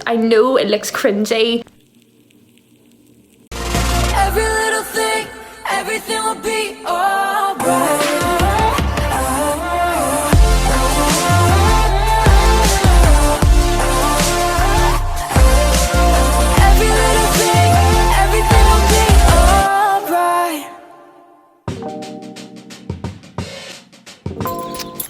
I know it looks cringy. Every little thing, everything will be alright. Every little thing, everything will be alright.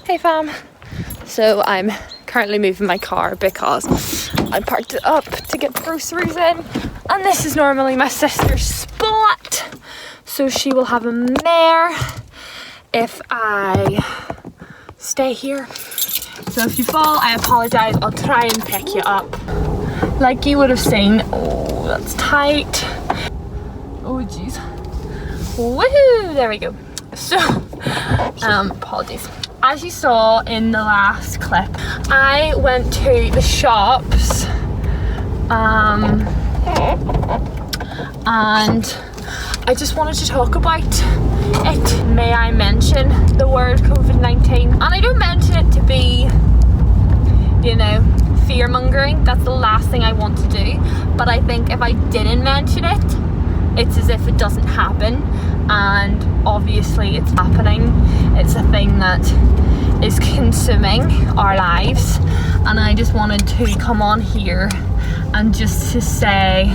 Hey fam. So I'm currently moving my car because I parked it up to get groceries in, and this is normally my sister's spot, so she will have a mare if I stay here. So if you fall, I apologise. I'll try and pick you up like you would have seen. Oh, that's tight. Oh jeez. Woohoo, there we go. So apologies. As you saw in the last clip, I went to the shops and I just wanted to talk about it. May I mention the word COVID-19? And I don't mention it to be, you know, fear-mongering. That's the last thing I want to do. But I think if I didn't mention it, it's as if it doesn't happen. And obviously it's happening. It's a thing that is consuming our lives, and I just wanted to come on here and just to say,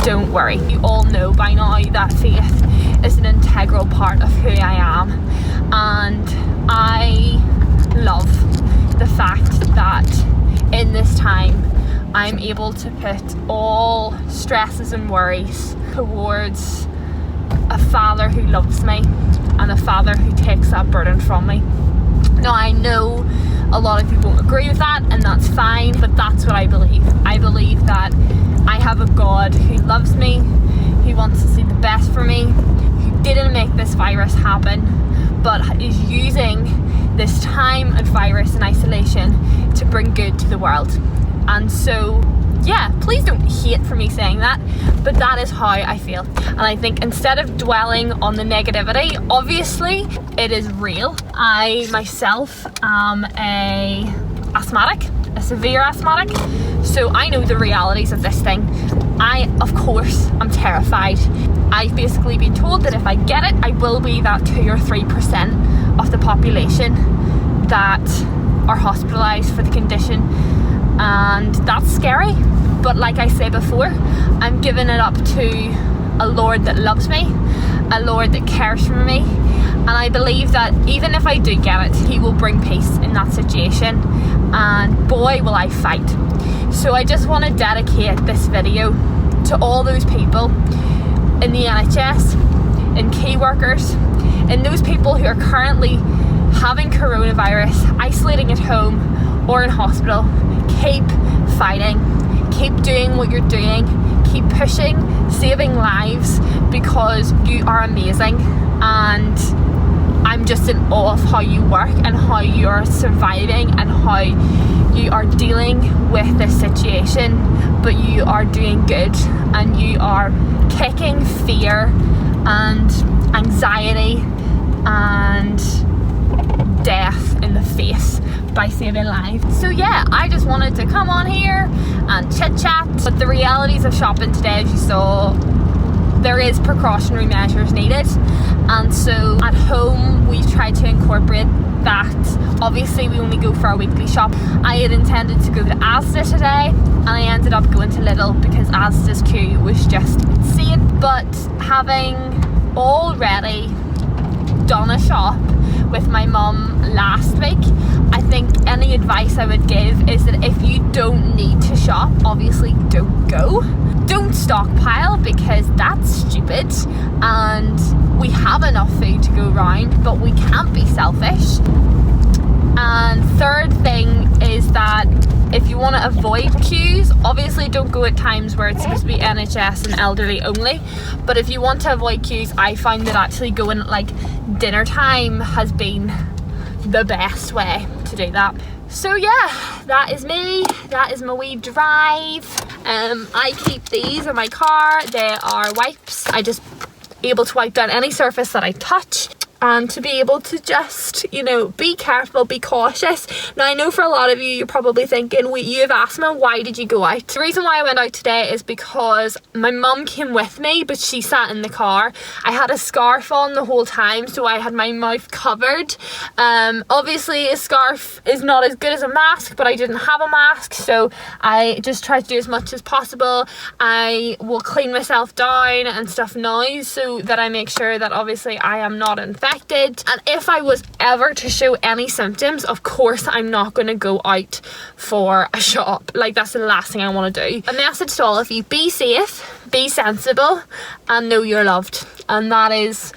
don't worry. You all know by now that faith is an integral part of who I am, and I love the fact that in this time I'm able to put all stresses and worries towards a father who loves me and a father who takes that burden from me. Now I know a lot of people won't agree with that, and that's fine, but that's what I believe. I believe that I have a God who loves me, who wants to see the best for me, who didn't make this virus happen, but is using this time of virus and isolation to bring good to the world. And so yeah, please don't hate for me saying that, but that is how I feel. And I think instead of dwelling on the negativity, obviously it is real. I myself am a severe asthmatic, so I know the realities of this thing. I, of course, am terrified. I've basically been told that if I get it, I will be that 2 or 3% of the population that are hospitalised for the condition, and that's scary. But like I said before, I'm giving it up to a Lord that loves me, a Lord that cares for me, and I believe that even if I do get it, He will bring peace in that situation, and boy will I fight. So I just want to dedicate this video to all those people in the NHS, in key workers, and those people who are currently having coronavirus, isolating at home or in hospital. Keep fighting. Keep doing what you're doing, keep pushing, saving lives, because you are amazing, and I'm just in awe of how you work and how you are surviving and how you are dealing with this situation, but you are doing good, and you are kicking fear and anxiety and death in the face by saving lives. So yeah, I just wanted to come on here and chit chat. But the realities of shopping today, as you saw, there is precautionary measures needed, and so at home we try to incorporate that. Obviously we only go for our weekly shop. I had intended to go to Asda today, and I ended up going to Lidl because Asda's queue was just insane. But having already done a shop with my mum last week, I think any advice I would give is that if you don't need to shop, obviously don't go. Don't stockpile, because that's stupid, and we have enough food to go round, but we can't be selfish. And third thing is that if you want to avoid queues, obviously don't go at times where it's supposed to be NHS and elderly only, but if you want to avoid queues, I find that actually going at like dinner time has been the best way to do that. So yeah, that is me, that is my wee drive. I keep these in my car. They are wipes. I just able to wipe down any surface that I touch. and to be able to just, you know, be careful, be cautious. Now I know for a lot of you, you're probably thinking, wait, you have asthma, why did you go out? The reason why I went out today is because my mum came with me, but she sat in the car. I had a scarf on the whole time, so I had my mouth covered. Obviously a scarf is not as good as a mask, but I didn't have a mask, so I just tried to do as much as possible. I will clean myself down and stuff now so that I make sure that obviously I am not infected. And if I was ever to show any symptoms, of course I'm not going to go out for a shop. Like, that's the last thing I want to do. A message to all of you: be safe, be sensible, and know you're loved. And that is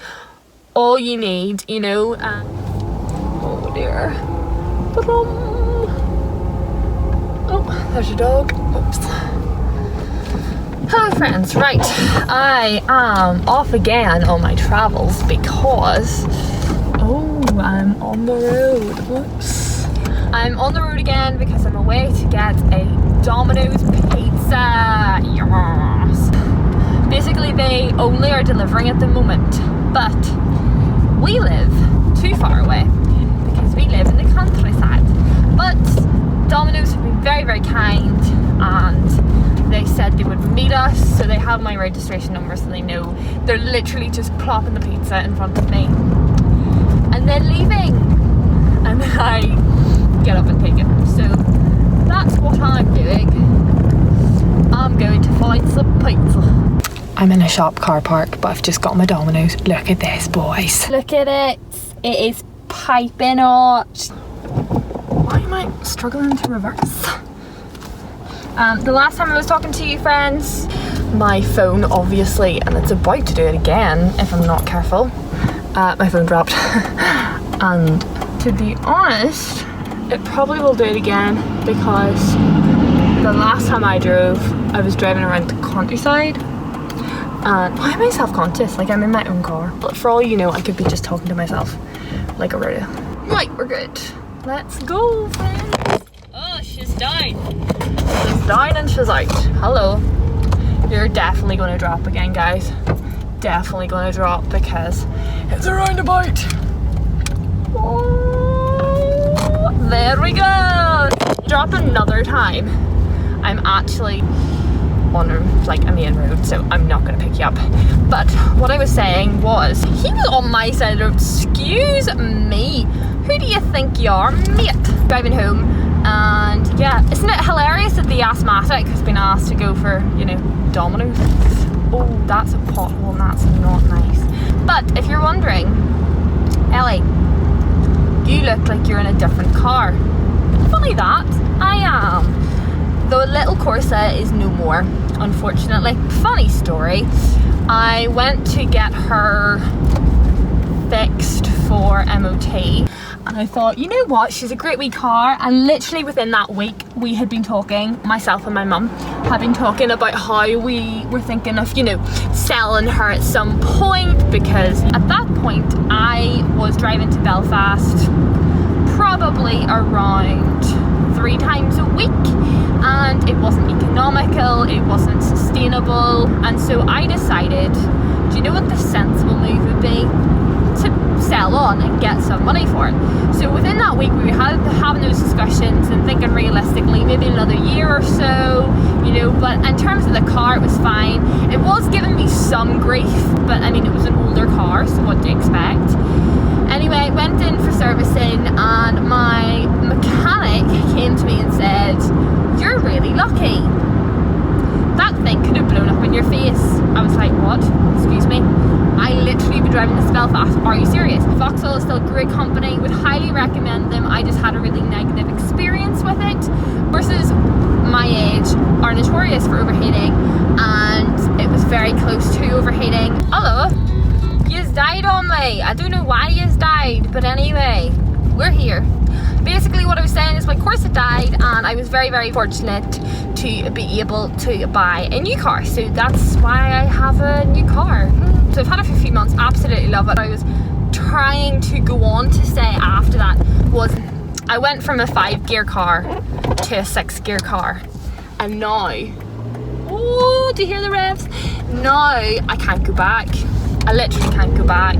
all you need, you know. Oh dear. Oh, there's a dog. Oops. Hello friends, right, I am off again on my travels because, I'm on the road. Whoops. I'm on the road again because I'm away to get a Domino's pizza. Yes. Basically, they only are delivering at the moment, but we live too far away because we live in the countryside. But Domino's have been very, very kind, and they said they would meet us, so they have my registration number, so they know. They're literally just plopping the pizza in front of me and then leaving, and then I get up and take it. So that's what I'm doing. I'm going to find some pizza. I'm in a shop car park, but I've just got my Domino's. Look at this, boys. Look at it. It is piping hot. Why am I struggling to reverse? The last time I was talking to you friends, my phone obviously, and it's about to do it again if I'm not careful, my phone dropped. And to be honest, it probably will do it again because the last time I drove, I was driving around the countryside. And why am I self-conscious? Like, I'm in my own car. But for all you know, I could be just talking to myself like a rodeo. Right, we're good. Let's go, friends. Oh, she's down. She's down and she's out. Hello. You're definitely going to drop again, guys. Definitely going to drop because it's a roundabout. Oh, there we go. Drop another time. I'm actually on like a main road, so I'm not going to pick you up. But what I was saying was, he was on my side of the road. Excuse me. Who do you think you are, mate? Driving home, and yeah, isn't it hilarious that the asthmatic has been asked to go for, you know, Domino's? Oh, that's a pothole and that's not nice. But if you're wondering, Ellie, you look like you're in a different car. Funny that, I am. The little Corsa is no more, unfortunately. Funny story, I went to get her fixed for MOT, and I thought, you know what, she's a great wee car. And literally within that week, we had been talking, myself and my mum had been talking about how we were thinking of, you know, selling her at some point, because at that point I was driving to Belfast probably around 3 times a week, and it wasn't economical, it wasn't sustainable. And so I decided, do you know what the sensible move would be? To sell on and get some money for it. So within that week, we had having those discussions and thinking realistically, maybe another year or so, you know. But in terms of the car, it was fine. It was giving me some grief, but I mean, it was an older car, so what do you expect? Anyway, went in for servicing, and my mechanic came to me and said, "You're really lucky. That thing could have blown up in your face." I was like, what? Excuse me? I literally been driving this to Belfast. Are you serious? Vauxhall is still a great company. Would highly recommend them. I just had a really negative experience with it. Versus my age are notorious for overheating, and it was very close to overheating. Hello? Yous died on me. I don't know why yous died, but anyway, we're here. Basically what I was saying is my Corsa died, and I was very, very fortunate to be able to buy a new car. So that's why I have a new car. So I've had it for a few months, absolutely love it. I was trying to go on to say after that was, I went from a 5-gear car to a 6-gear car, and now, oh, do you hear the revs? Now I can't go back. I literally can't go back.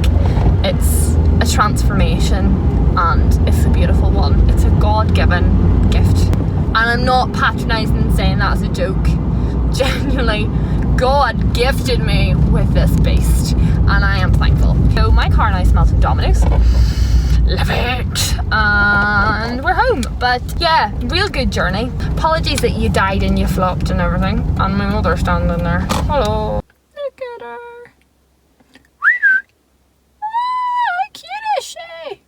It's a transformation, and it's a beautiful one. It's a God-given gift, and I'm not patronising and saying that as a joke. Genuinely, God gifted me with this beast, and I am thankful. So my car now smells of Domino's. Love it. And we're home. But yeah, real good journey. Apologies that you died and you flopped and everything. And my mother's standing there. Hello. Look at her. Ah, cute is she?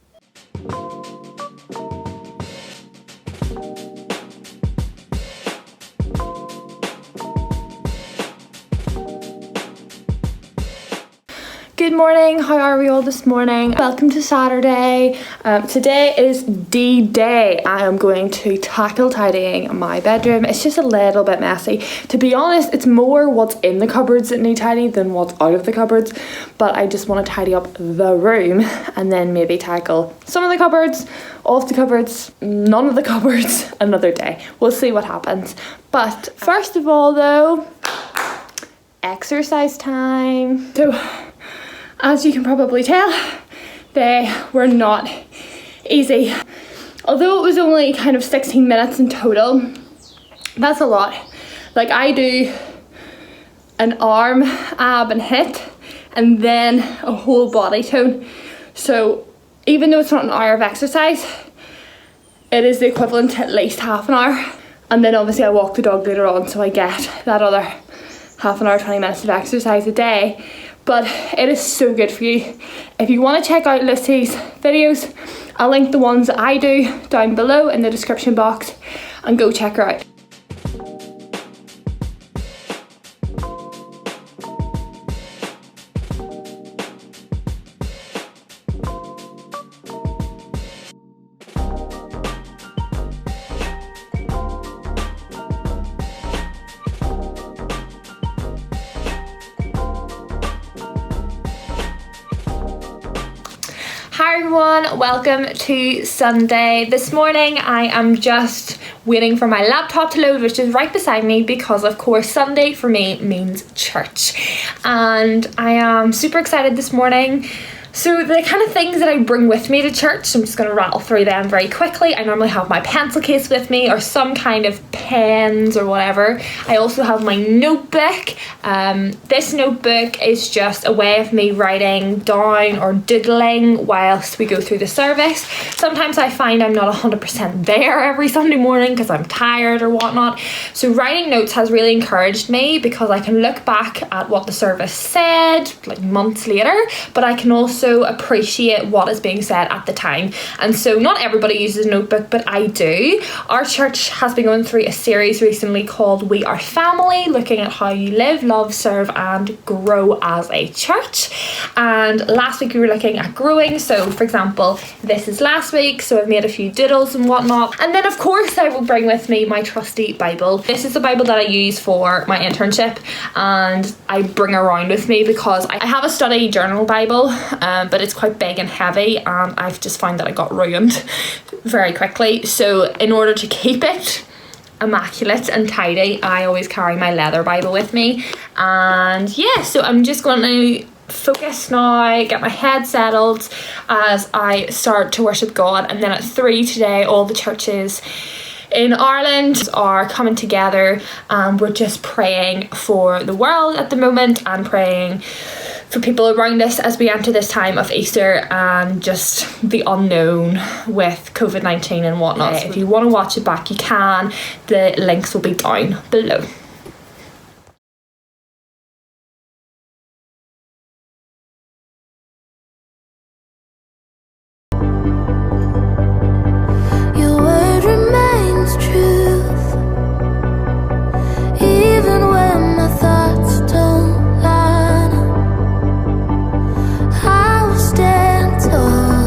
Good morning, how are we all this morning? Welcome to Saturday. Today is D-Day. I am going to tackle tidying my bedroom. It's just a little bit messy. To be honest, it's more what's in the cupboards that need tidy than what's out of the cupboards. But I just want to tidy up the room and then maybe tackle some of the cupboards, off the cupboards, none of the cupboards another day. We'll see what happens. But first of all though, exercise time. So, as you can probably tell, they were not easy. Although it was only kind of 16 minutes in total, that's a lot. Like I do an arm, ab and hit, and then a whole body tone. So even though it's not an hour of exercise, it is the equivalent to at least half an hour. And then obviously I walk the dog later on, so I get that other half an hour, 20 minutes of exercise a day. But it is so good for you. If you want to check out Lucy's videos, I'll link the ones that I do down below in the description box, and go check her out. Hi everyone, welcome to Sunday. This morning I am just waiting for my laptop to load, which is right beside me, because of course Sunday for me means church. And I am super excited this morning. So the kind of things that I bring with me to church, I'm just going to rattle through them very quickly. I normally have my pencil case with me, or some kind of pens or whatever. I also have my notebook. This notebook is just a way of me writing down or doodling whilst we go through the service. Sometimes I find I'm not 100% there every Sunday morning because I'm tired or whatnot. So writing notes has really encouraged me, because I can look back at what the service said like months later, but I can also appreciate what is being said at the time. And so not everybody uses a notebook, but I do. Our church has been going through a series recently called We Are Family, looking at how you live, love, serve and grow as a church. And last week we were looking at growing. So for example, this is last week, so I've made a few doodles and whatnot. And then of course I will bring with me my trusty Bible. This is the Bible that I use for my internship, and I bring around with me because I have a study journal Bible, but it's quite big and heavy, and I've just found that I got ruined very quickly. So in order to keep it immaculate and tidy, I always carry my leather Bible with me. And yeah, so I'm just going to focus now, get my head settled as I start to worship God. And then at 3 today, all the churches in Ireland are coming together, and we're just praying for the world at the moment, and praying for people around us as we enter this time of Easter and just the unknown with COVID-19 and whatnot. So if you want to watch it back, you can. The links will be down below. Your word remains truth, even when my thoughts don't line up. I will stand tall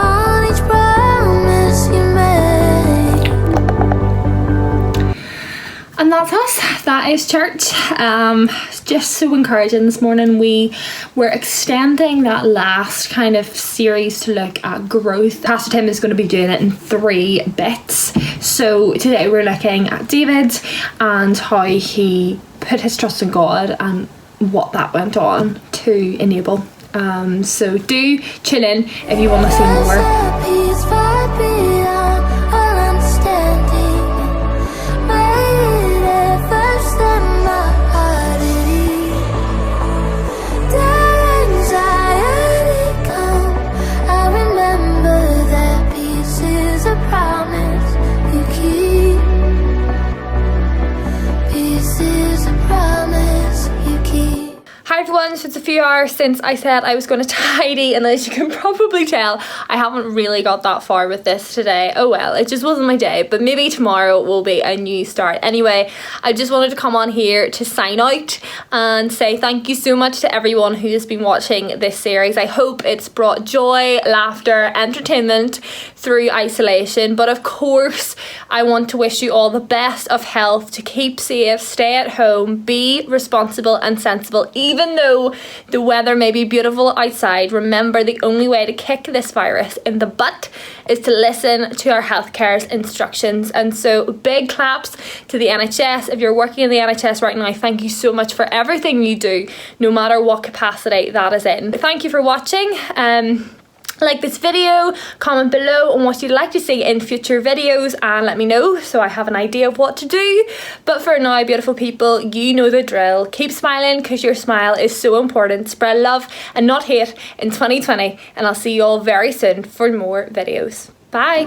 on each promise you made. And that's us. That is church. It's just so encouraging this morning. We're extending that last kind of series to look at growth. Pastor Tim is going to be doing it in 3 bits. So today we're looking at David and how he put his trust in God and what that went on to enable So do tune in if you want to see more. Hi everyone, so it's a few hours since I said I was going to tidy, and as you can probably tell, I haven't really got that far with this today. Oh well, it just wasn't my day, but maybe tomorrow will be a new start. Anyway, I just wanted to come on here to sign out and say thank you so much to everyone who has been watching this series. I hope it's brought joy, laughter, entertainment through isolation, but of course I want to wish you all the best of health, to keep safe, stay at home, be responsible and sensible. Even though the weather may be beautiful outside, remember the only way to kick this virus in the butt is to listen to our healthcare's instructions. And so big claps to the NHS. If you're working in the NHS right now, thank you so much for everything you do, no matter what capacity that is in. Thank you for watching. Like this video, comment below on what you'd like to see in future videos and let me know so I have an idea of what to do. But for now, beautiful people, you know the drill. Keep smiling because your smile is so important. Spread love and not hate in 2020, and I'll see you all very soon for more videos. Bye.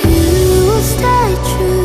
You will stay true.